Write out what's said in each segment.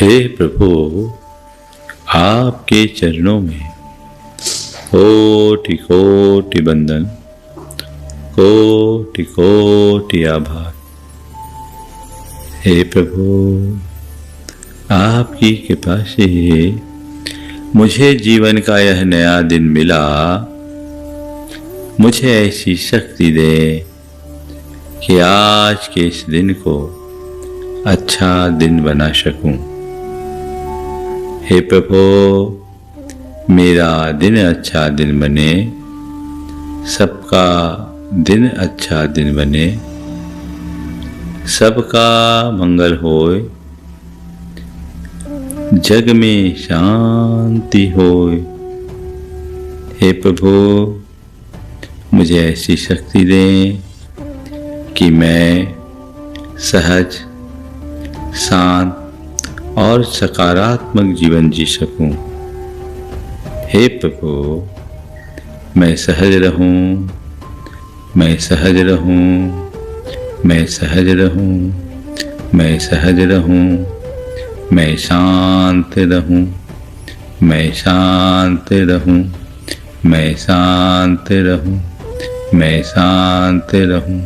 हे प्रभु, आपके चरणों में कोटि कोटि बंदन, कोटि कोटि आभार। हे प्रभु, आपकी कृपा से मुझे जीवन का यह नया दिन मिला। मुझे ऐसी शक्ति दे कि आज के इस दिन को अच्छा दिन बना सकूं। हे प्रभु, मेरा दिन अच्छा दिन बने, सबका दिन अच्छा दिन बने, सबका मंगल होए, जग में शांति होए। हे प्रभु, मुझे ऐसी शक्ति दें कि मैं सहज, शांत और सकारात्मक जीवन जी सकूं। हे प्रभु, मैं सहज रहूं, मैं सहज रहूं, मैं सहज रहूं, मैं सहज रहूं, मैं शांत रहूं, मैं शांत रहूं, मैं शांत रहूं, मैं शांत रहूं,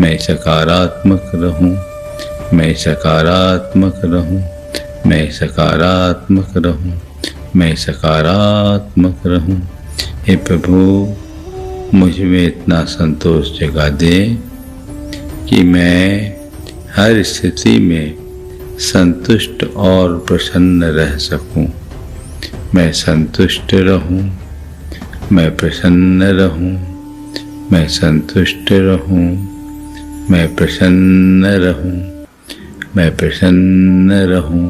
मैं सकारात्मक रहूं, मैं सकारात्मक रहूं, मैं सकारात्मक रहूं, मैं सकारात्मक रहूं। हे प्रभु, मुझ में इतना संतोष जगा दे कि मैं हर स्थिति में संतुष्ट और प्रसन्न रह सकूं। मैं संतुष्ट रहूं, मैं प्रसन्न रहूं, मैं संतुष्ट रहूं, मैं प्रसन्न रहूं, मैं प्रसन्न रहूं,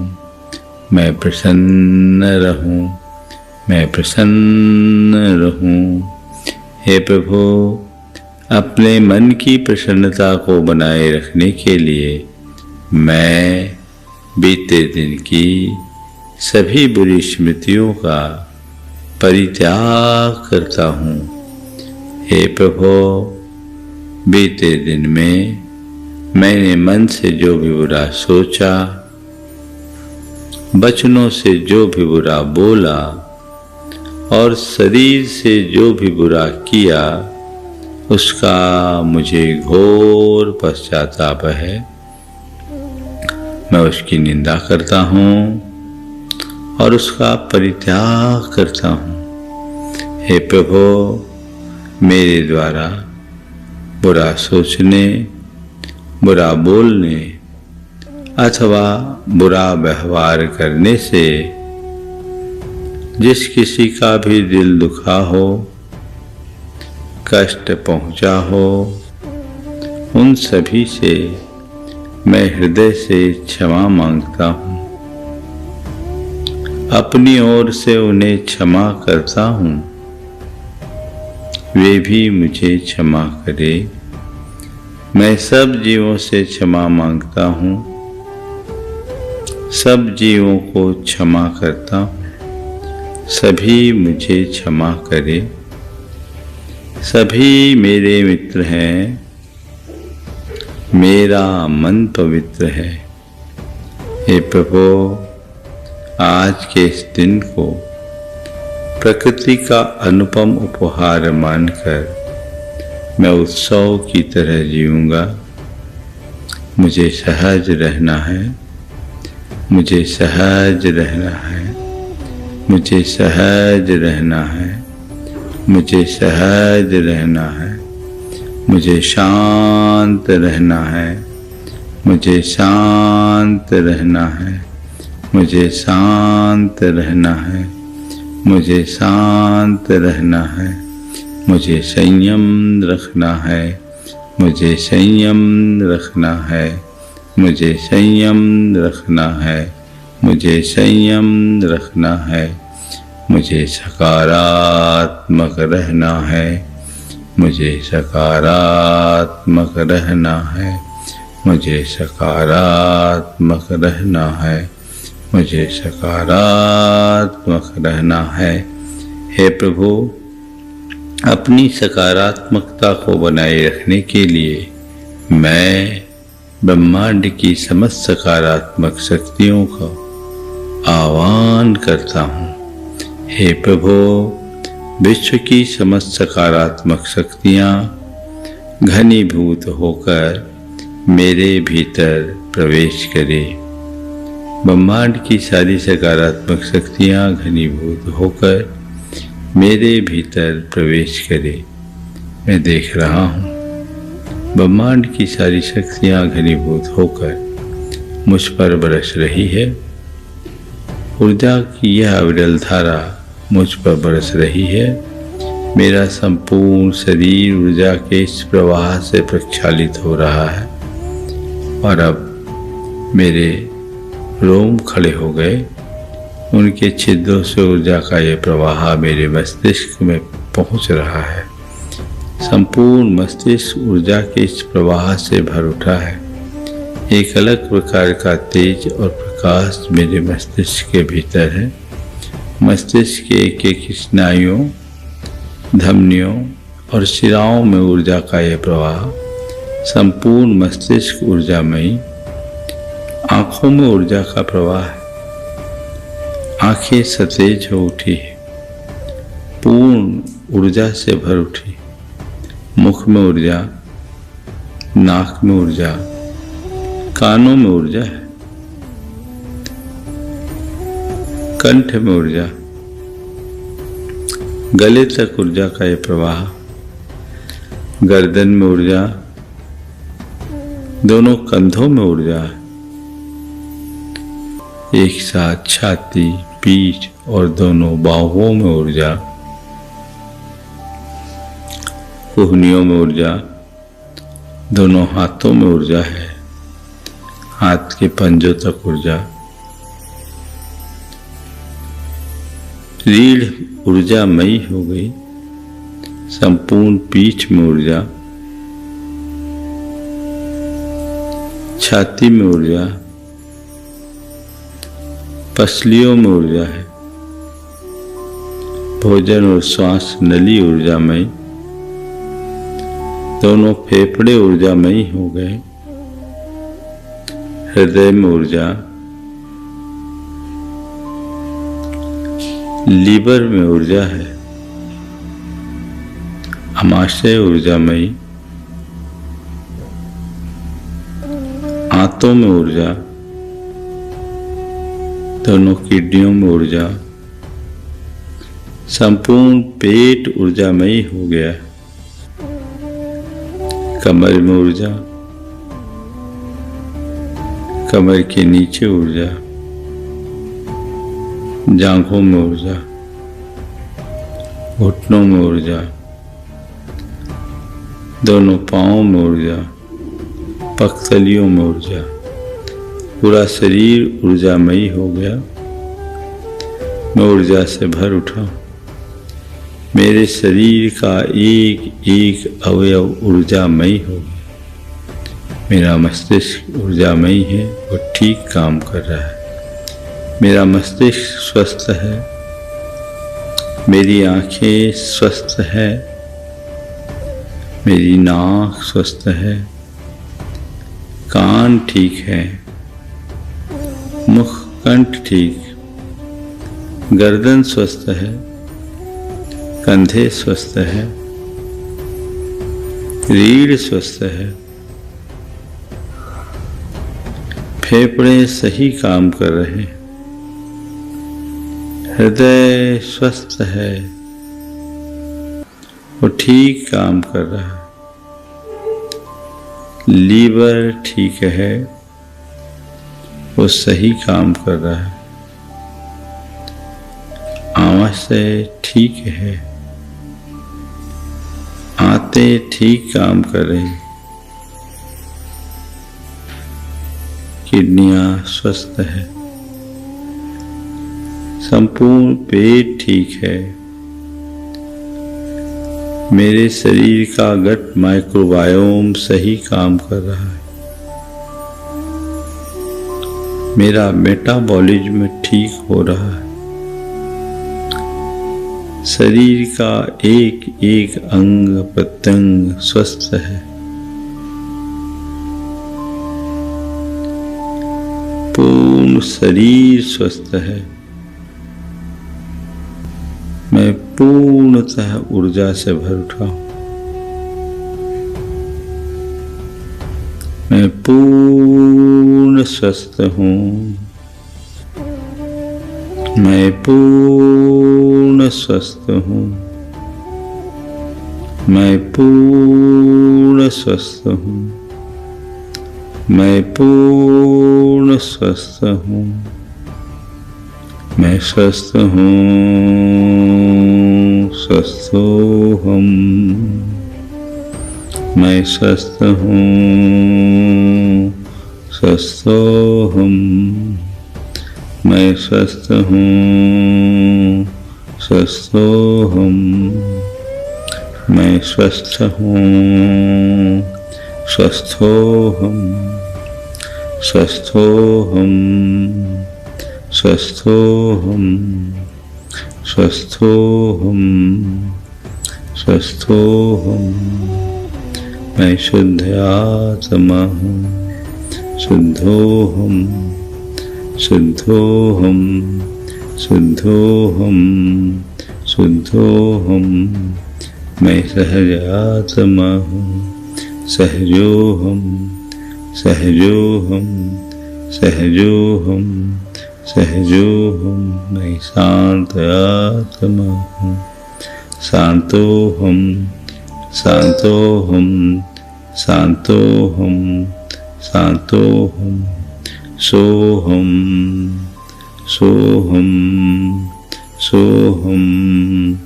मैं प्रसन्न रहूं, मैं प्रसन्न रहूं। हे प्रभु, अपने मन की प्रसन्नता को बनाए रखने के लिए मैं बीते दिन की सभी बुरी स्मृतियों का परित्याग करता हूँ। हे प्रभु, बीते दिन में मैंने मन से जो भी बुरा सोचा, वचनों से जो भी बुरा बोला और शरीर से जो भी बुरा किया, उसका मुझे घोर पश्चाताप है। मैं उसकी निंदा करता हूँ और उसका परित्याग करता हूँ। हे प्रभु, मेरे द्वारा बुरा सोचने, बुरा बोलने अथवा बुरा व्यवहार करने से जिस किसी का भी दिल दुखा हो, कष्ट पहुंचा हो, उन सभी से मैं हृदय से क्षमा मांगता हूँ। अपनी ओर से उन्हें क्षमा करता हूँ, वे भी मुझे क्षमा करे। मैं सब जीवों से क्षमा मांगता हूँ, सब जीवों को क्षमा करता हूँ, सभी मुझे क्षमा करे। सभी मेरे मित्र हैं, मेरा मन पवित्र है। हे प्रभु, आज के इस दिन को प्रकृति का अनुपम उपहार मानकर मैं उत्सव की तरह जीऊंगा। मुझे सहज रहना है, मुझे सहज रहना है, मुझे सहज रहना है, मुझे सहज रहना है, मुझे शांत रहना है, मुझे शांत रहना है, मुझे शांत रहना है, मुझे शांत रहना है, मुझे संयम रखना है, मुझे संयम रखना है, मुझे संयम रखना है, मुझे संयम रखना है, मुझे सकारात्मक रहना है, मुझे सकारात्मक रहना है, मुझे सकारात्मक रहना है, मुझे सकारात्मक रहना है। हे प्रभु, अपनी सकारात्मकता को बनाए रखने के लिए मैं ब्रह्मांड की समस्त सकारात्मक शक्तियों का आह्वान करता हूँ। हे प्रभु, विश्व की समस्त सकारात्मक शक्तियाँ घनीभूत होकर मेरे भीतर प्रवेश करें। ब्रह्मांड की सारी सकारात्मक शक्तियाँ घनीभूत होकर मेरे भीतर प्रवेश करें। मैं देख रहा हूँ ब्रह्मांड की सारी शक्तियाँ घनीभूत होकर मुझ पर बरस रही है। ऊर्जा की यह अविरल धारा मुझ पर बरस रही है। मेरा संपूर्ण शरीर ऊर्जा के इस प्रवाह से प्रक्षालित हो रहा है और अब मेरे रोम खड़े हो गए। उनके छिद्रों से ऊर्जा का यह प्रवाह मेरे मस्तिष्क में पहुंच रहा है। संपूर्ण मस्तिष्क ऊर्जा के इस प्रवाह से भर उठा है। एक अलग प्रकार का तेज और प्रकाश मेरे मस्तिष्क के भीतर है। मस्तिष्क के एक एक स्नायुओं, धमनियों और शिराओं में ऊर्जा का यह प्रवाह, संपूर्ण मस्तिष्क ऊर्जामयी। आंखों में ऊर्जा का प्रवाह है। आंखें सतेज हो उठी है, पूर्ण ऊर्जा से भर उठी। मुख में ऊर्जा, नाक में ऊर्जा, कानों में ऊर्जा है, कंठ में ऊर्जा, गले तक ऊर्जा का यह प्रवाह, गर्दन में ऊर्जा, दोनों कंधों में ऊर्जा, एक साथ छाती, पीठ और दोनों बाहुओं में ऊर्जा, कोहनियों में ऊर्जा, दोनों हाथों में ऊर्जा है, हाथ के पंजों तक ऊर्जा। रीढ़ ऊर्जामयी हो गई। संपूर्ण पीठ में ऊर्जा, छाती में ऊर्जा, पसलियों में ऊर्जा है। भोजन और श्वास नली ऊर्जामयी। दोनों फेफड़े ऊर्जामयी हो गए। हृदय में ऊर्जा, लीवर में ऊर्जा है। आमाशय ऊर्जामयी। आंतों में ऊर्जा, दोनों किडनियों में ऊर्जा। संपूर्ण पेट ऊर्जामयी हो गया। कमर में ऊर्जा, कमर के नीचे ऊर्जा, जांघों में ऊर्जा, घुटनों में ऊर्जा, दोनों पांवों में ऊर्जा, पगतलियों में ऊर्जा। पूरा शरीर ऊर्जामयी हो गया। मैं ऊर्जा से भर उठा। मेरे शरीर का एक एक अवयव ऊर्जामयी हो गया। मेरा मस्तिष्क ऊर्जामयी है, वो ठीक काम कर रहा है। मेरा मस्तिष्क स्वस्थ है। मेरी आंखें स्वस्थ है। मेरी नाक स्वस्थ है। कान ठीक है। मुख कंठ ठीक। गर्दन स्वस्थ है। कंधे स्वस्थ है। रीढ़ स्वस्थ है। फेफड़े सही काम कर रहे हैं। हृदय स्वस्थ है, वो ठीक काम कर रहा है। लीवर ठीक है, वो सही काम कर रहा है। आमाशय ठीक है। आंतें ठीक काम कर रही। किडनियां स्वस्थ है। संपूर्ण पेट ठीक है। मेरे शरीर का गट माइक्रोबायोम सही काम कर रहा है। मेरा मेटाबॉलिज्म ठीक हो रहा है। शरीर का एक एक अंग प्रत्यंग स्वस्थ है। पूर्ण संपूर्ण शरीर स्वस्थ है। मैं पूर्णतः ऊर्जा से भर उठा हूं। मैं पूर्ण स्वस्थ हूं। मैं पूर्ण स्वस्थ हूं। मैं पूर्ण स्वस्थ हूं। मैं पूर्ण स्वस्थ हूं। मैं स्वस्थ हूं। स्वस्थोहम। मैं स्वस्थ हूं। स्वस्थोहम। मैं स्वस्थ हूं। स्वस्थोहम। मैं स्वस्थ हूं। स्वस्थोहम। स्वस्थोहम। स्वस्थोहम। स्वस्थोहम। स्वस्थोहम। मैं शुद्ध आत्मा हूँ। शुद्धोहम। शुद्धोहम। शुद्धोहम। शुद्धोहम। मैं सहज आत्मा हूँ। सहजोहम। सहजोहम। सहजोहम। सहजोहम। मैं शांत आत्मा हूँ। शांतोहम। शांतोहम। शांतोहम। शांतोहम। सोहम। सोहम। सोहम।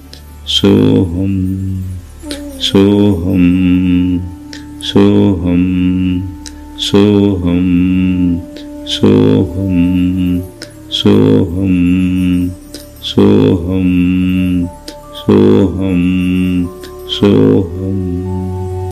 सोहम। सोहम। सोहम। सोहम। सोहम। सोहम। सोहम। सोहम। सोहम।